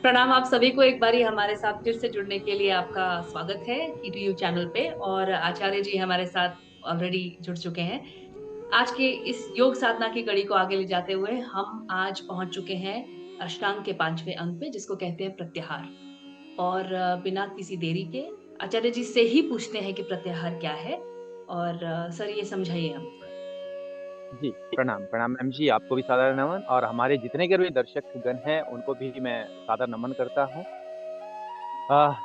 प्रणाम आप सभी को। एक बारी हमारे साथ फिर से जुड़ने के लिए आपका स्वागत है ईटीयू चैनल पे। और आचार्य जी हमारे साथ ऑलरेडी जुड़ चुके हैं। आज के इस योग साधना की कड़ी को आगे ले जाते हुए हम आज पहुंच चुके हैं अष्टांग के पांचवें अंग पे, जिसको कहते हैं प्रत्याहार। और बिना किसी देरी के आचार्य जी से ही पूछते हैं कि प्रत्याहार क्या है। और सर, ये समझाइए हम। जी, प्रणाम प्रणाम मैम जी, आपको भी सादर नमन और हमारे जितने भी दर्शक गण हैं उनको भी मैं सादर नमन करता हूँ।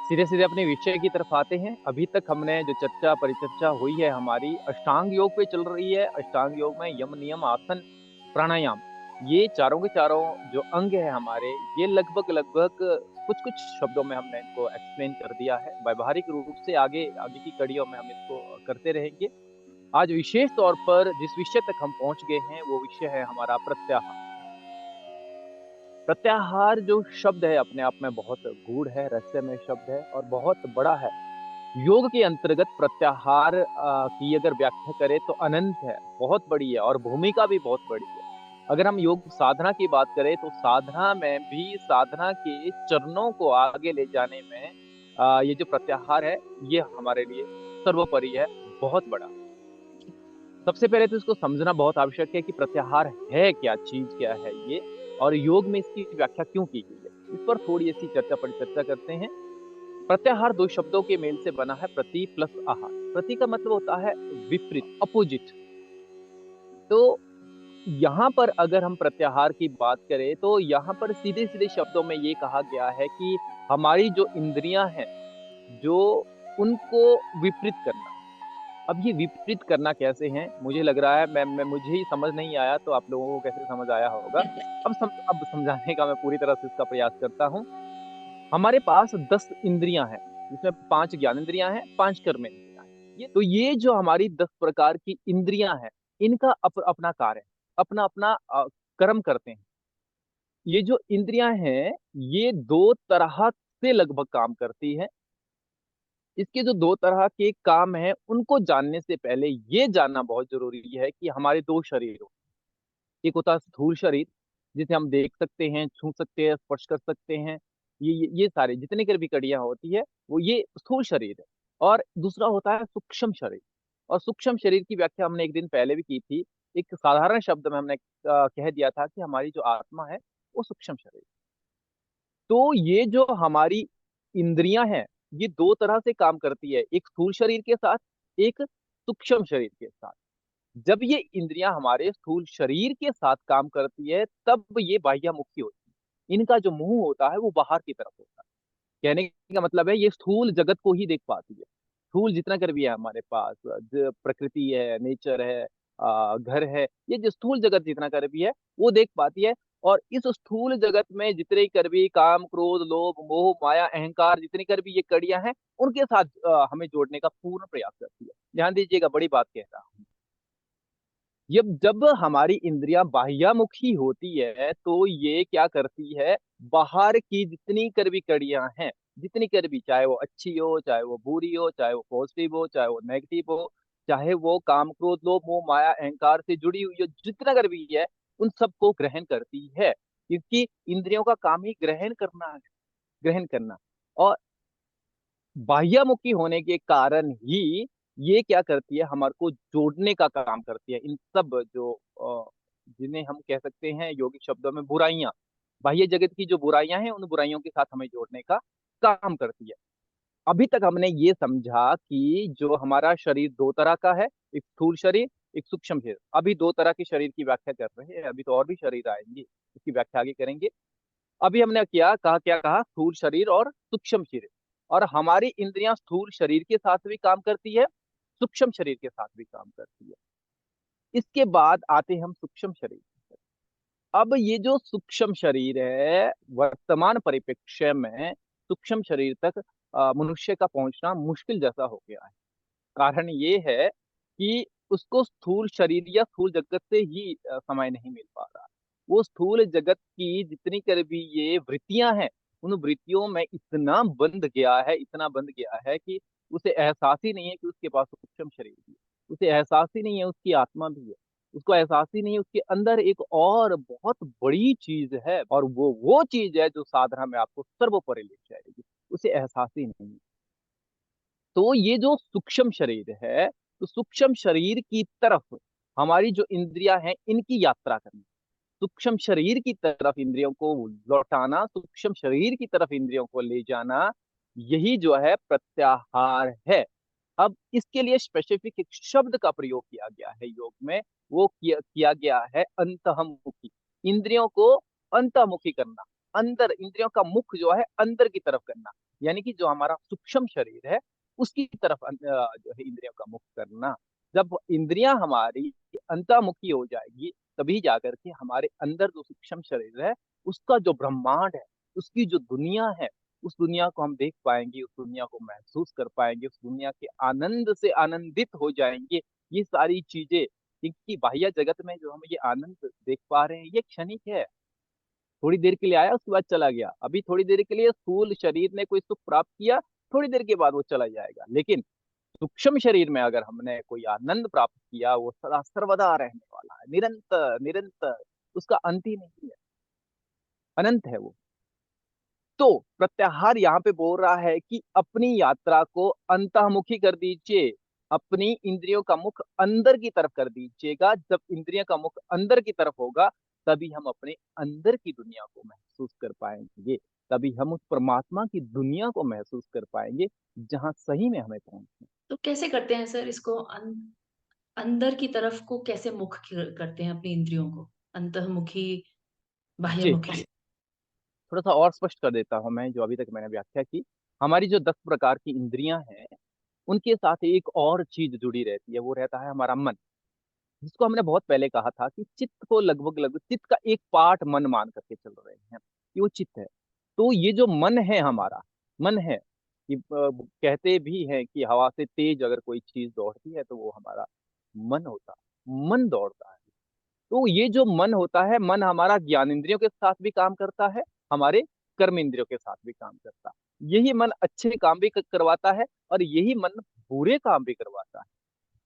सीधे सीधे अपने विषय की तरफ आते हैं। अभी तक हमने जो चर्चा परिचर्चा हुई है हमारी अष्टांग योग पे चल रही है। अष्टांग योग में यम नियम आसन प्राणायाम, ये चारों के चारों जो अंग है हमारे, ये लगभग लगभग कुछ कुछ शब्दों में हमने इनको एक्सप्लेन कर दिया है। व्यवहारिक रूप से आगे आगे की कड़ियों में हम इसको करते रहेंगे। आज विशेष तौर पर जिस विषय तक हम पहुंच गए हैं वो विषय है हमारा प्रत्याहार। प्रत्याहार जो शब्द है अपने आप में बहुत गूढ़ है, रहस्यमय शब्द है और बहुत बड़ा है। योग के अंतर्गत प्रत्याहार की अगर व्याख्या करें तो अनंत है, बहुत बड़ी है और भूमिका भी बहुत बड़ी है। अगर हम योग साधना की बात करें तो साधना में भी साधना के चरणों को आगे ले जाने में ये जो प्रत्याहार है ये हमारे लिए सर्वोपरि है, बहुत बड़ा। सबसे पहले तो इसको समझना बहुत आवश्यक है कि प्रत्याहार है क्या, चीज क्या है ये, और योग में इसकी व्याख्या क्यों की गई है। इस पर थोड़ी ऐसी चर्चा परिचर्चा करते हैं। प्रत्याहार दो शब्दों के मेल से बना है, प्रति प्लस आहार। प्रति का मतलब होता है विपरीत, अपोजिट। तो यहाँ पर अगर हम प्रत्याहार की बात करें तो यहाँ पर सीधे सीधे शब्दों में ये कहा गया है कि हमारी जो इंद्रियां हैं, जो उनको विपरीत करना। अब ये विपरीत करना कैसे है, मुझे लग रहा है मैं मुझे ही समझ नहीं आया तो आप लोगों को कैसे समझ आया होगा। अब समझाने का मैं पूरी तरह से इसका प्रयास करता हूँ। हमारे पास 10 इंद्रियां हैं, जिसमें 5 ज्ञान इंद्रियां हैं, 5 कर्म इंद्रियां हैं। ये जो हमारी 10 प्रकार की इंद्रियां हैं, इनका अपना कार्य है, अपना अपना कर्म करते हैं। ये जो इंद्रियां हैं ये दो तरह से लगभग काम करती है। इसके जो दो तरह के काम हैं उनको जानने से पहले ये जानना बहुत जरूरी है कि हमारे दो शरीर हो। एक होता है स्थूल शरीर, जिसे हम देख सकते हैं, छू सकते हैं, स्पर्श कर सकते हैं। ये सारे जितने कर भी कड़ियां होती है वो ये स्थूल शरीर है। और दूसरा होता है सूक्ष्म शरीर। और सूक्ष्म शरीर की व्याख्या हमने एक दिन पहले भी की थी। एक साधारण शब्द में हमने कह दिया था कि हमारी जो आत्मा है वो सूक्ष्म शरीर। तो ये जो हमारी इंद्रियां हैं ये दो तरह से काम करती है, एक स्थूल शरीर के साथ, एक सूक्ष्म शरीर के साथ। जब ये इंद्रियां हमारे स्थूल शरीर के साथ काम करती है तब ये बाह्यमुखी होती है। इनका जो मुंह होता है वो बाहर की तरफ होता है। कहने का मतलब है ये स्थूल जगत को ही देख पाती है। स्थूल जितना कर भी है हमारे पास, प्रकृति है, नेचर है, घर है, ये जो स्थूल जगत जितना कर भी है वो देख पाती है। और इस स्थूल जगत में जितने कर भी काम, क्रोध, लोभ, मोह, माया, अहंकार, जितनी कर भी ये कड़ियां हैं उनके साथ हमें जोड़ने का पूर्ण प्रयास करती है। ध्यान दीजिएगा, बड़ी बात कह रहा हूं। जब जब हमारी इंद्रियां बाह्यमुखी होती है तो ये क्या करती है, बाहर की जितनी कर भी कड़ियां हैं, जितनी कर भी, चाहे वो अच्छी हो, चाहे वो बुरी हो, चाहे वो पॉजिटिव हो, चाहे वो नेगेटिव हो, चाहे वो काम, क्रोध, लोभ, मोह, माया, अहंकार से जुड़ी हुई हो, जितना कर भी है उन सबको ग्रहण करती है। क्योंकि इंद्रियों का काम ही ग्रहण करना है, ग्रहण करना। और बाह्यमुखी होने के कारण ही ये क्या करती है, हमारे को जोड़ने का काम करती है। इन सब जो जिन्हें हम कह सकते हैं योगिक शब्दों में बुराइयां, बाह्य जगत की जो बुराइयां हैं उन बुराइयों के साथ हमें जोड़ने का काम करती है। अभी तक हमने ये समझा कि जो हमारा शरीर दो तरह का है, एक स्थूल शरीर, एक सूक्ष्म शरीर। अभी दो तरह के शरीर की व्याख्या कर रहे हैं, अभी तो और भी शरीर आएंगे, इसकी व्याख्या आगे करेंगे। अभी हमने क्या कहा, स्थूल शरीर और सूक्ष्म शरीर। और हमारी इंद्रियां स्थूल शरीर के साथ भी काम करती है, सूक्ष्म शरीर के साथ भी काम करती है। इसके बाद आते हैं हम सूक्ष्म शरीर। अब ये जो सूक्ष्म शरीर है, वर्तमान परिप्रेक्ष्य में सूक्ष्म शरीर तक मनुष्य का पहुंचना मुश्किल जैसा हो गया है। कारण ये है कि उसको स्थूल शरीर या स्थूल जगत से ही समय नहीं मिल पा रहा। वो स्थूल जगत की जितनी कर भी ये वृत्तियां हैं, उन वृत्तियों में इतना बंध गया है, इतना बंध गया है कि उसे एहसास ही नहीं है कि उसके पास सूक्ष्म शरीर भी है, उसे एहसास ही नहीं है उसकी आत्मा भी है। उसको एहसास ही नहीं, उसके अंदर एक और बहुत बड़ी चीज है, और वो चीज है जो साधना में आपको सर्वोपरि ले जाएगी, उसे एहसास ही नहीं है। तो ये जो सूक्ष्म शरीर है, तो सूक्ष्म शरीर की तरफ हमारी जो इंद्रियां हैं इनकी यात्रा करनी, सूक्ष्म शरीर की तरफ इंद्रियों को लौटाना, सूक्ष्म शरीर की तरफ इंद्रियों को ले जाना, यही जो है प्रत्याहार है। अब इसके लिए स्पेसिफिक एक शब्द का प्रयोग किया गया है योग में, वो किया गया है अंतःमुखी, इंद्रियों को अंतर्मुखी करना, अंदर इंद्रियों का मुख जो है अंदर की तरफ करना, यानी कि जो हमारा सूक्ष्म शरीर है उसकी तरफ जो है इंद्रियों का मुख करना। जब इंद्रियां हमारी अंतर्मुखी हो जाएगी, तभी जाकर के हमारे अंदर जो सूक्ष्म शरीर है उसका जो ब्रह्मांड है, उसकी जो दुनिया है, उस दुनिया को हम देख पाएंगे, उस दुनिया को महसूस कर पाएंगे, उस दुनिया के आनंद से आनंदित हो जाएंगे। ये सारी चीजें, क्योंकि बाह्य जगत में जो हम ये आनंद देख पा रहे हैं ये क्षणिक है, थोड़ी देर के लिए आया उसके बाद चला गया। अभी थोड़ी देर के लिए स्थूल शरीर ने कोई सुख प्राप्त किया, थोड़ी देर के बाद वो चला जाएगा, लेकिन सूक्ष्म शरीर में अगर हमने कोई आनंद प्राप्त किया, वो सदा सर्वदा रहने वाला है, निरंतर निरंतर, उसका अंत ही नहीं है, अनंत है वो। तो प्रत्याहार यहाँ पे बोल रहा है कि अपनी यात्रा को अंतर्मुखी कर दीजिए, अपनी इंद्रियों का मुख अंदर की तरफ कर दीजिएगा। जब इंद्रियों का मुख अंदर की तरफ होगा, तभी हम अपने अंदर की दुनिया को महसूस कर पाएंगे, तभी हम उस परमात्मा की दुनिया को महसूस कर पाएंगे जहां सही में हमें पहुंचना। तो कैसे करते हैं सर इसको अंदर की तरफ को कैसे करते हैं अपनी इंद्रियों को? अंतःमुखी, जी, बाह्यमुखी? थोड़ा सा और स्पष्ट कर देता हूं मैं, जो अभी तक मैंने व्याख्या की। हमारी जो 10 प्रकार की इंद्रियां हैं, उनके साथ एक और चीज जुड़ी रहती है, वो रहता है हमारा मन, जिसको हमने बहुत पहले कहा था कि चित्त को लगभग लगभग चित्त का एक पार्ट मन मान करके चल रहे हैं कि वो चित्त है। तो ये जो मन है हमारा, मन है कि कहते भी हैं कि हवा से तेज अगर कोई चीज दौड़ती है तो वो हमारा मन होता है, मन दौड़ता है। तो ये जो मन होता है, मन हमारा ज्ञान इंद्रियों के साथ भी काम करता है, हमारे कर्म इंद्रियों के साथ भी काम करता है। यही मन अच्छे काम भी करवाता है, और यही मन बुरे काम भी करवाता है।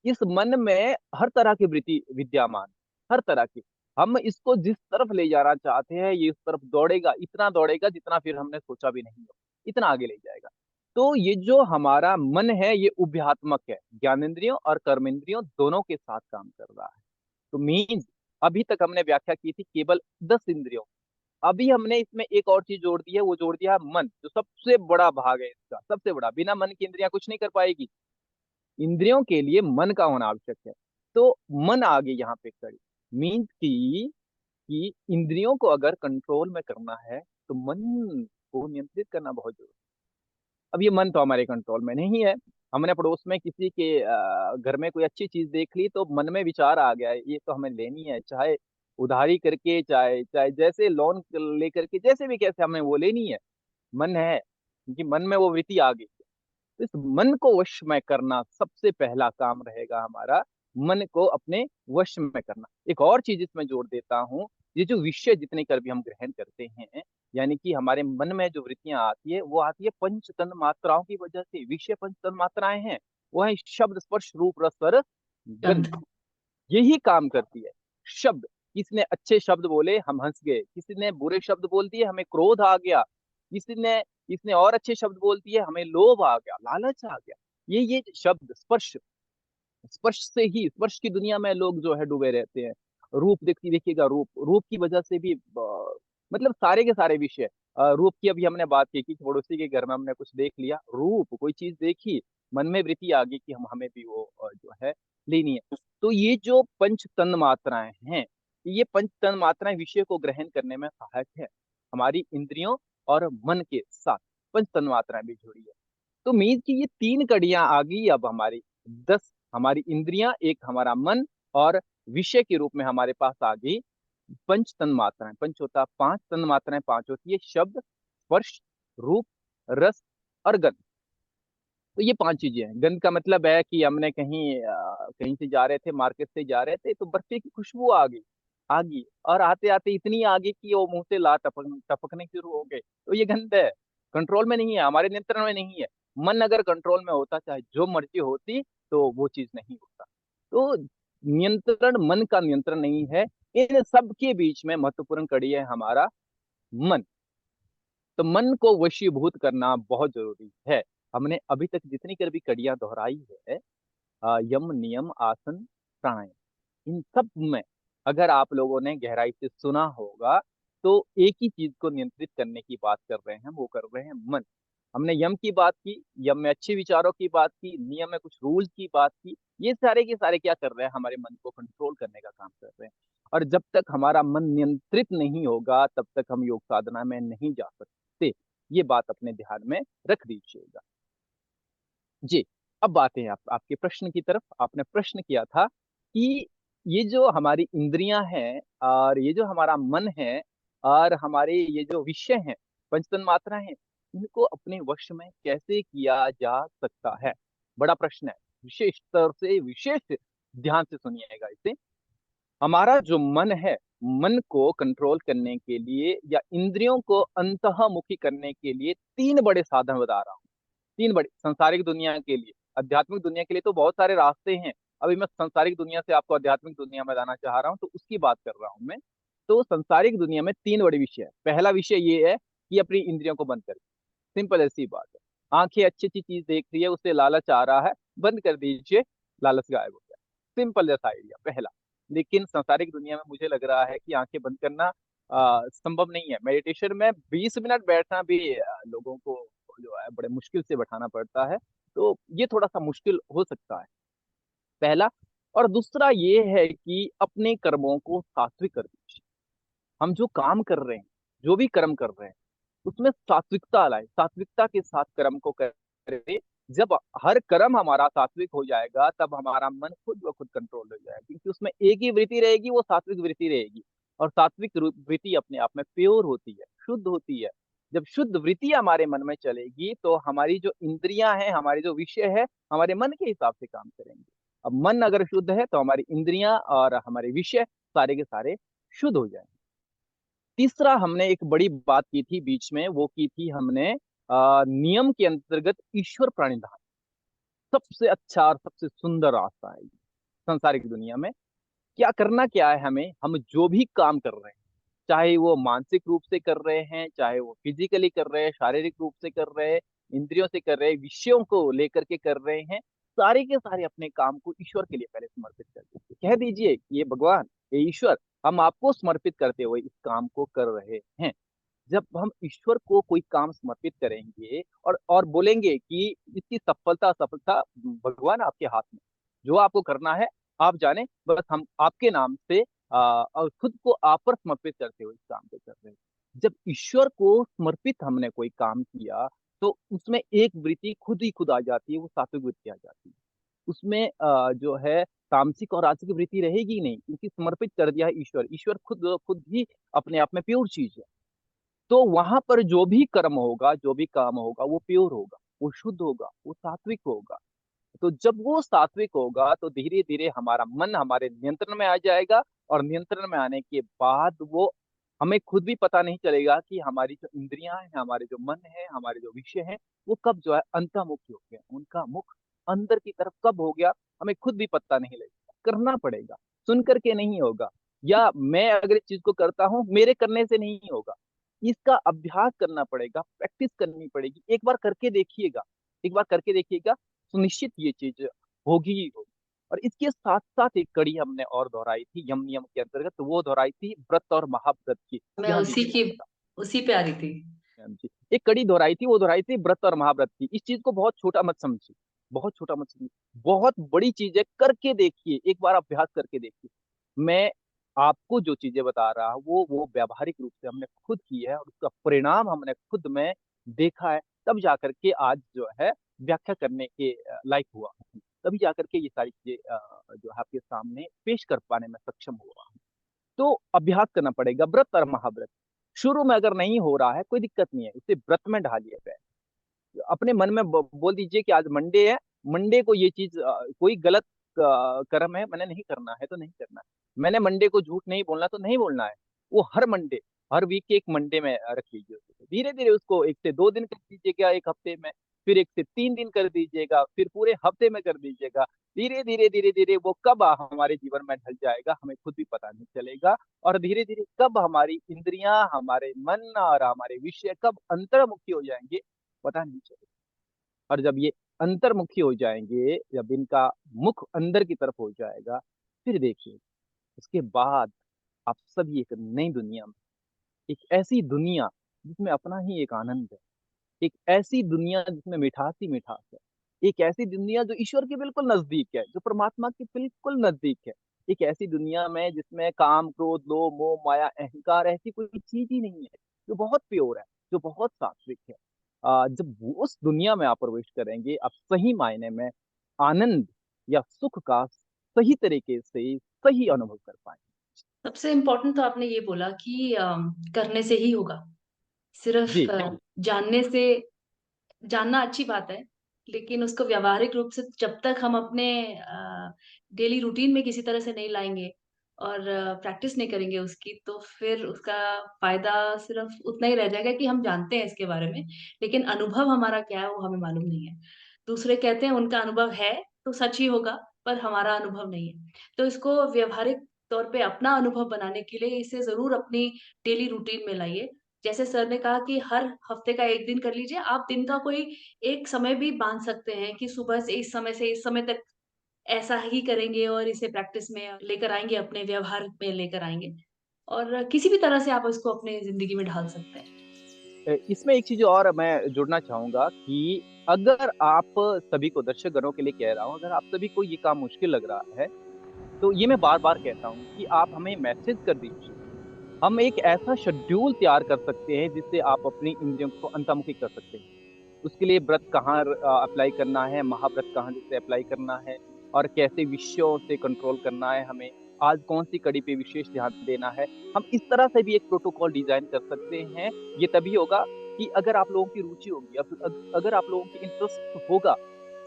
इस मन में हर तरह की वृत्ति विद्यमान, हर तरह की। हम इसको जिस तरफ ले जाना चाहते हैं ये उस तरफ दौड़ेगा, इतना दौड़ेगा जितना फिर हमने सोचा भी नहीं हो, इतना आगे ले जाएगा। तो ये जो हमारा मन है ये उभयात्मक है, ज्ञानेंद्रियों और कर्मेंद्रियों दोनों के साथ काम कर रहा है। तो मीन्स अभी तक हमने व्याख्या की थी केवल 10 इंद्रियों, अभी हमने इसमें एक और चीज जोड़ दी है, वो जोड़ दिया है मन, जो सबसे बड़ा भाग है इसका, सबसे बड़ा। बिना मन की इंद्रियां कुछ नहीं कर पाएगी, इंद्रियों के लिए मन का होना आवश्यक है। तो मन आगे यहाँ पे कड़ी, मीन्स कि इंद्रियों को अगर कंट्रोल में करना है तो मन को नियंत्रित करना बहुत जरूरी है। अब ये मन तो हमारे कंट्रोल में नहीं है, हमने पड़ोस में किसी के घर में कोई अच्छी चीज देख ली तो मन में विचार आ गया है ये तो हमें लेनी है, चाहे उधारी करके, चाहे चाहे जैसे लोन लेकर के, जैसे भी कैसे हमें वो लेनी है, मन है, क्योंकि मन में वो वृत्ति आ गई। तो इस मन को वश में करना सबसे पहला काम रहेगा हमारा, मन को अपने वश में करना। एक और चीज इसमें जोड़ देता हूँ, ये जो विषय जितने कर भी हम ग्रहण करते हैं, यानी कि हमारे मन में जो वृत्तियां आती है वो आती है पंच तन मात्राओं की वजह से। विषय पंच तन मात्राएं हैं, वो है शब्द, स्पर्श, रूप, रस और गंध, गंध। यही काम करती है। शब्द, किसी ने अच्छे शब्द बोले हम हंस गए, किसी ने बुरे शब्द बोल दिए हमें क्रोध आ गया, किसी ने और अच्छे शब्द बोल दिए हमें लोभ आ गया, लालच आ गया। ये शब्द, स्पर्श, स्पर्श से ही, स्पर्श की दुनिया में लोग जो है डूबे रहते हैं। रूप देखिएगा, रूप रूप की वजह से भी मतलब सारे के सारे विषय। रूप की अभी हमने बात की कि पड़ोसी के घर में हमने कुछ देख लिया, रूप कोई चीज देखी, मन में वृत्ति आ गई कि हम हमें भी वो जो है लेनी है। तो ये जो पंच तन मात्राएं हैं, ये पंच तन मात्राएं विषय को ग्रहण करने में सहायक है, हमारी इंद्रियों और मन के साथ पंच तन मात्राएं भी जुड़ी है। तो मीन्स की ये 3 कड़ियां आ गई अब हमारी, 10 हमारी इंद्रियां, एक हमारा मन, और विषय के रूप में हमारे पास आ गई पंच तन मात्राएं। पंच होता 5, तन मात्राएं 5 होती है, शब्द, स्पर्श, रूप, रस और गंध। तो ये 5 चीजें हैं। गंध का मतलब है कि हमने कहीं से जा रहे थे, मार्केट से जा रहे थे, तो बर्फी की खुशबू आ गई, और आते आते इतनी आ गई कि वो मुंह से ला टपकने शुरू हो गए, तो ये गंध है। कंट्रोल में नहीं है, हमारे नियंत्रण में नहीं है। मन अगर कंट्रोल में होता, चाहे जो मर्जी होती, तो वो चीज नहीं होता। तो नियंत्रण मन का नियंत्रण नहीं है। इन सब के बीच में महत्वपूर्ण कड़ी है हमारा मन। तो मन को वशीभूत करना बहुत जरूरी है। हमने अभी तक जितनी कर भी कड़ियां दोहराई है, यम नियम आसन प्राणायाम, इन सब में अगर आप लोगों ने गहराई से सुना होगा तो एक ही चीज को नियंत्रित करने की बात कर रहे हैं, वो कर रहे हैं मन। हमने यम की बात की, यम में अच्छे विचारों की बात की, नियम में कुछ रूल्स की बात की। ये सारे के सारे क्या कर रहे हैं, हमारे मन को कंट्रोल करने का काम कर रहे हैं। और जब तक हमारा मन नियंत्रित नहीं होगा तब तक हम योग साधना में नहीं जा सकते। ये बात अपने ध्यान में रख दीजिएगा। जी। अब आते हैं आपके प्रश्न की तरफ। आपने प्रश्न किया था कि ये जो हमारी इंद्रियां हैं और ये जो हमारा मन है और हमारे ये जो विषय हैं, पंच तन्मात्रा हैं, इनको अपने वश में कैसे किया जा सकता है? बड़ा प्रश्न है। विशेष स्तर से विशेष ध्यान से सुनिएगा इसे। हमारा जो मन है, मन को कंट्रोल करने के लिए या इंद्रियों को अंतःमुखी करने के लिए तीन बड़े साधन बता रहा हूँ। तीन बड़े सांसारिक दुनिया के लिए। आध्यात्मिक दुनिया के लिए तो बहुत सारे रास्ते हैं। अभी मैं सांसारिक दुनिया से आपको आध्यात्मिक दुनिया में लाना चाह रहा हूँ, तो उसकी बात कर रहा हूँ मैं। तो सांसारिक दुनिया में तीन बड़े विषय है। पहला विषय ये है कि अपनी इंद्रियों को बंद करें। सिंपल ऐसी बात है। आंखें अच्छी अच्छी चीज देख रही है, उसे लालच आ रहा है, बंद कर दीजिए, लालच गायब हो गया। सिंपल जैसा आइडिया पहला। लेकिन सांसारिक दुनिया में मुझे लग रहा है कि आंखें बंद करना संभव नहीं है। मेडिटेशन में 20 मिनट बैठना भी लोगों को जो है बड़े मुश्किल से बैठाना पड़ता है। तो ये थोड़ा सा मुश्किल हो सकता है, पहला। और दूसरा ये है कि अपने कर्मों को सात्विक कर दीजिए। हम जो काम कर रहे हैं, जो भी कर्म कर रहे हैं, उसमें सात्विकता लाए, सात्विकता के साथ कर्म को करें। जब हर कर्म हमारा सात्विक हो जाएगा तब हमारा मन खुद ब खुद कंट्रोल हो जाएगा, क्योंकि उसमें एक ही वृत्ति रहेगी, वो सात्विक वृत्ति रहेगी। और सात्विक वृत्ति अपने आप में प्योर होती है, शुद्ध होती है। जब शुद्ध वृत्ति हमारे मन में चलेगी तो हमारी जो इंद्रियां हैं, हमारे जो विषय है, हमारे मन के हिसाब से काम करेंगे। अब मन अगर शुद्ध है तो हमारी इंद्रियां और हमारे विषय सारे के सारे शुद्ध हो जाएंगे। तीसरा हमने एक बड़ी बात की थी बीच में, वो की थी हमने नियम के अंतर्गत ईश्वर प्रणिधान। सबसे अच्छा और सबसे सुंदर रास्ता है ये संसारिक दुनिया में। क्या करना क्या है हमें, हम जो भी काम कर रहे हैं, चाहे वो मानसिक रूप से कर रहे हैं, चाहे वो फिजिकली कर रहे हैं, शारीरिक रूप से कर रहे हैं, इंद्रियों से कर रहे हैं, विषयों को लेकर के कर रहे हैं, सारे के सारे अपने काम को ईश्वर के लिए पहले समर्पित कर दीजिए। कह दीजिए कि ये भगवान, ये ईश्वर, हम आपको समर्पित करते हुए इस काम को कर रहे हैं। जब हम ईश्वर को कोई काम समर्पित करेंगे और बोलेंगे कि इसकी सफलता असफलता भगवान आपके हाथ में, जो आपको करना है आप जाने, बस हम आपके नाम से और खुद को आप पर समर्पित करते हुए इस काम को कर रहे हैं। जब ईश्वर को समर्पित हमने कोई काम किया तो उसमें एक वृत्ति खुद ही खुद आ जाती है, वो सात्विक वृत्ति आ जाती है। उसमें जो है तामसिक और राजसिक वृत्ति रहेगी नहीं, क्योंकि समर्पित कर दिया है ईश्वर। ईश्वर खुद खुद ही अपने आप में प्योर चीज है। तो वहां पर जो भी कर्म होगा, जो भी काम होगा, वो प्योर होगा, वो शुद्ध होगा, वो सात्विक होगा। तो जब वो सात्विक होगा तो धीरे धीरे हमारा मन हमारे नियंत्रण में आ जाएगा। और नियंत्रण में आने के बाद वो हमें खुद भी पता नहीं चलेगा कि हमारी जो इंद्रियां हैं, हमारे जो मन है, हमारे जो विषय हैं, वो कब जो है अंतर्मुखी हो गए, उनका मुख अंदर की तरफ कब हो गया, हमें खुद भी पता नहीं लगेगा। करना पड़ेगा, सुन करके नहीं होगा। या मैं अगर इस चीज को करता हूँ, मेरे करने से नहीं होगा। इसका अभ्यास करना पड़ेगा, प्रैक्टिस करनी पड़ेगी। एक बार करके देखिएगा, एक बार करके देखिएगा, सुनिश्चित ये चीज होगी ही होगी। और इसके साथ साथ एक कड़ी हमने और दोहराई थी यम नियम के अंतर्गत, तो वो दोहराई थी व्रत और महाव्रत की। मैं ध्यान दीजिएगा। उसी पे आ रही थी। हाँ जी। एक कड़ी दोहराई थी, वो दोहराई थी व्रत और महाव्रत की। इस चीज को बहुत छोटा मत समझिए, बहुत छोटा मत समझिए, बहुत बड़ी चीज है। करके देखिए, एक बार अभ्यास करके देखिए। मैं आपको जो चीजें बता रहा हूँ वो व्यावहारिक रूप से हमने खुद की है और उसका परिणाम हमने खुद में देखा है। तब जाकर के आज जो है व्याख्या करने के लायक हुआ हूँ। तभी जाकर के ये सारी चीजें जो है आपके सामने पेश कर पाने में सक्षम हुआ हूँ। तो अभ्यास करना पड़ेगा व्रत और महाव्रत। शुरू में अगर नहीं हो रहा है कोई दिक्कत नहीं है, उसे व्रत में ढालिए। अपने मन में बोल दीजिए कि आज मंडे है, मंडे को ये चीज कोई गलत कर्म है, मैंने नहीं करना है तो नहीं करना है। मैंने मंडे को झूठ नहीं बोलना तो नहीं बोलना है। वो हर मंडे, हर वीक के एक मंडे में रख लीजिए उसको। धीरे धीरे उसको 1 से 2 दिन कर दीजिएगा, एक हफ्ते में। फिर 1 से 3 दिन कर दीजिएगा, फिर पूरे हफ्ते में कर दीजिएगा। धीरे-धीरे वो कब हमारे जीवन में ढल जाएगा, हमें खुद भी पता नहीं चलेगा और धीरे-धीरे कब हमारी इंद्रियाँ, हमारे मन और हमारे विषय कब अंतर्मुखी हो जाएँगे, पता नहीं चलेगा। और जब ये अंतर्मुखी हो जाएँगे, जब इनका मुख अंदर की तरफ हो जाएगा, फिर देखिए, उसके बाद आप सभी एक नई दुनिया में, एक ऐसी दुनिया जिसमें अपना ही एक आनंद है, एक ऐसी दुनिया जिसमें मिठास ही मिठास है, एक ऐसी दुनिया जो ईश्वर के बिल्कुल नज़दीक है, जो परमात्मा के बिल्कुल नज़दीक है, एक ऐसी दुनिया में जिसमें काम, क्रोध, लोभ, मोह, माया, अहंकार ऐसी कोई चीज़ ही नहीं है, जो बहुत प्योर है, जो बहुत सात्विक है। जब वो उस दुनिया में आप प्रवेश करेंगे, आप सही मायने में आनंद या सुख का सही तरीके से सही अनुभव कर पाएँगे। सबसे इम्पोर्टेंट तो आपने ये बोला कि करने से ही होगा। जी, सिर्फ़ जानने से जानना अच्छी बात है, लेकिन उसको व्यावहारिक रूप से जब तक हम अपने डेली रूटीन में किसी तरह से नहीं लाएँगे और प्रैक्टिस नहीं करेंगे उसकी, तो फिर उसका फ़ायदा सिर्फ़ उतना ही रह जाएगा कि हम जानते हैं इसके बारे में, लेकिन अनुभव हमारा क्या है, वो हमें मालूम नहीं है। दूसरे कहते हैं उनका अनुभव है, तो सच ही होगा, पर हमारा अनुभव नहीं है। तो इसको व्यावहारिक तौर पे अपना अनुभव बनाने के लिए इसे ज़रूर अपनी डेली रूटीन में लाइए। जैसे सर ने कहा कि हर हफ्ते का 1 दिन कर लीजिए, आप दिन का कोई एक समय भी बाँध सकते हैं कि सुबह से इस समय तक ऐसा ही करेंगे और इसे प्रैक्टिस में लेकर आएँगे, अपने व्यवहार में लेकर आएँगे और किसी भी तरह से आप इसको अपनी ज़िंदगी में ढाल सकते हैं। इसमें एक चीज़ और मैं जोड़ना चाहूँगा कि अगर आप सभी को दर्शकगणों के लिए कह रहा हूँ, अगर आप सभी को ये काम मुश्किल लग रहा है, तो ये मैं बार-बार कहता हूँ कि आप हमें मैसेज कर दीजिए। हम एक ऐसा शेड्यूल तैयार कर सकते हैं जिससे आप अपनी इंद्रियों को अंतर्मुखी कर सकते हैं। उसके लिए व्रत कहाँ अप्लाई करना है, महाव्रत कहाँ जैसे अप्लाई करना है और कैसे विषयों से कंट्रोल करना है हमें, आज कौन-सी कड़ी पे विशेष ध्यान देना है। हम इस तरह से भी एक प्रोटोकॉल डिज़ाइन कर सकते हैं। ये तभी होगा कि अगर आप लोगों की रुचि होगी या फिर अगर आप लोगों की इंटरेस्ट होगा,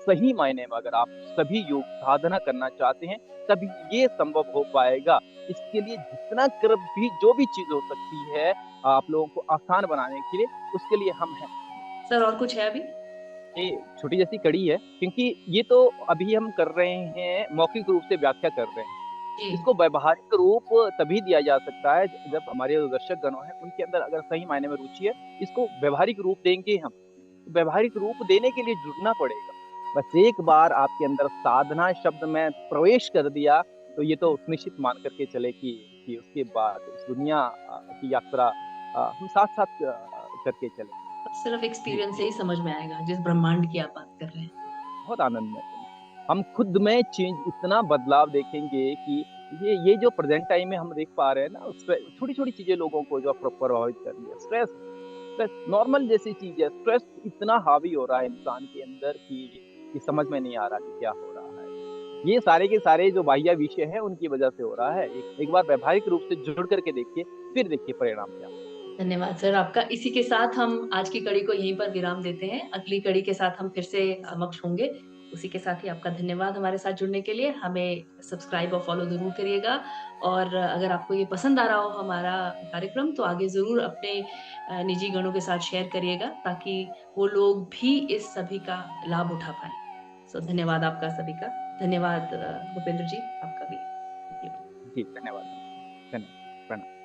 सही मायने में अगर आप सभी योग साधना करना चाहते हैं, तभी ये संभव हो पाएगा। इसके लिए जितना कर भी जो भी चीज़ हो सकती है, आप लोगों को आसान बनाने के लिए, उसके लिए हम हैं। सर और कुछ है अभी? ये छोटी जैसी कड़ी है क्योंकि ये तो अभी हम कर रहे हैं मौखिक रूप से व्याख्या कर रहे हैं। जी। इसको व्यावहारिक रूप तभी दिया जा सकता है जब हमारे जो दर्शक गण हैं उनके अंदर अगर सही मायने में रुचि है, इसको व्यावहारिक रूप देंगे हम। व्यावहारिक रूप देने के लिए जुड़ना पड़ेगा। बस एक बार आपके अंदर साधना शब्द में प्रवेश कर दिया, तो ये तो सुनिश्चित मान कर के चले कि उसके बाद इस दुनिया की यात्रा हम साथ-साथ करके चलेंगे। सिर्फ़ जी। एक्सपीरियंस से ही समझ में आएगा, जिस ब्रह्मांड की आप बात कर रहे हैं। बहुत आनंद में हम खुद में चेंज इतना बदलाव देखेंगे कि ये जो प्रेज़ेंट टाइम में हम देख पा रहे हैं ना, उसपे छोटी-छोटी चीज़ें लोगों को जो प्रभावित कर रही है। स्ट्रेस स्ट्रेस नॉर्मल जैसी चीज़ है। स्ट्रेस इतना हावी हो रहा है इंसान के अंदर कि समझ में नहीं आ रहा कि क्या हो रहा है। ये सारे के सारे जो बाह्य विषय हैं, उनकी वजह से हो रहा है। एक एक बार व्यावहारिक रूप से जुड़ कर के देखिए, फिर देखिए परिणाम क्या होगा। धन्यवाद सर आपका। इसी के साथ हम आज की कड़ी को यहीं पर विराम देते हैं। अगली कड़ी के साथ हम फिर से समक्ष होंगे। उसी के साथ ही आपका धन्यवाद हमारे साथ जुड़ने के लिए। हमें सब्सक्राइब और फ़ॉलो ज़रूर करिएगा और अगर आपको ये पसंद आ रहा हो हमारा कार्यक्रम तो आगे ज़रूर अपने निजी गणों के साथ शेयर करिएगा ताकि वो लोग भी इस सभी का लाभ उठा पाएँ। सो धन्यवाद आपका सभी का। धन्यवाद भूपेंद्र जी आपका भी। Thank you. जी, धन्यवाद। धन्यवाद। प्रणाम।